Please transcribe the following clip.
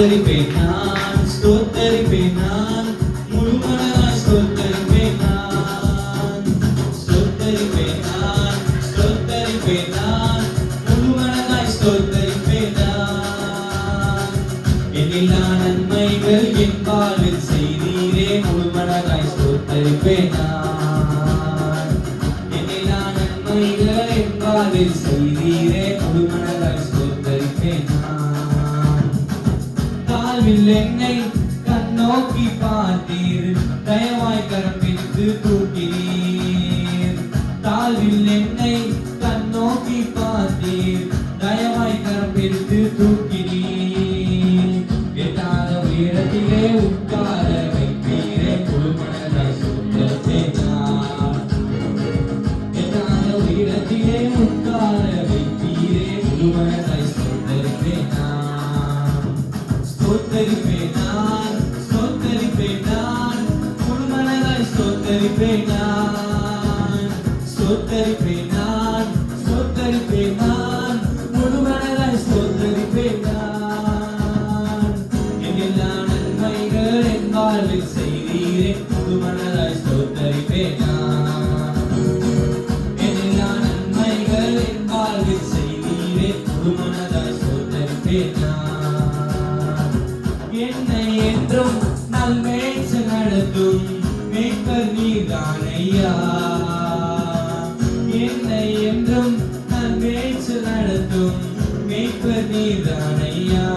ஸ்தோத்தரிப்பேன் நான், ஸ்தோத்தரிப்பேன் நான், முழுமனதாய் ஸ்தோத்தரிப்பேன் நான், ஸ்தோத்தரிப்பேன் நான், ஸ்தோத்தரிப்பேன் நான், முழுமனதாய் ஸ்தோத்தரிப்பேன் நான். எண்ணில்லா நன்மைகள் என் வாழ்வில் செய்தீரே, முழுமனதாய் ஸ்தோத்தரிப்பேன் நான். எண்ணில்லா நன்மைகள் என் வாழ்வில் செய்தீரே, முழுமனதாய் ஸ்தோத்தரிப்பேன் நான். தாழ்வில் என்னை கண்ணோக்கி பார்த்தீர், தயவாய் கரம் பிடித்து தூக்கினீர். தாழ்வில் என்னை கண்ணோக்கி பார்த்தீர், தயவாய் கரம் பிடித்து தூக்கினீர். எட்டாத உயரத்திலே உட்கார வைப்பீரே, முழுமனதாய் ஸ்தோத்தரிப்பேன் நான். எட்டாத உயரத்திலே உட்கார வைப்பீரே, முழுமனதாய் ஸ்தோத்தரிப்பேன் நான். ஸ்தோத்தரிப்பேன் நான், ஸ்தோத்தரிப்பேன் நான், முழுமனதாய் ஸ்தோத்தரிப்பேன் நான். ஸ்தோத்தரிப்பேன் நான், ஸ்தோத்தரிப்பேன் நான், முழுமனதாய் ஸ்தோத்தரிப்பேன் நான். எண்ணில்லா நன்மைகள் என் வாழ்வில் செய்தீரே, முழுமனதாய் ஸ்தோத்தரிப்பேன் நான். எண்ணில்லா நன்மைகள் என் வாழ்வில் செய்தீரே, முழுமனதாய் ஸ்தோத்தரிப்பேன் நான். என்னை என்றும் நல்மேய்ச்சல் நடத்தும் மேய்ப்பர் நீர்தானையா. என்னை என்றும் நல்மேய்ச்சல் நடத்தும் மேய்ப்பர் நீர்தானையா.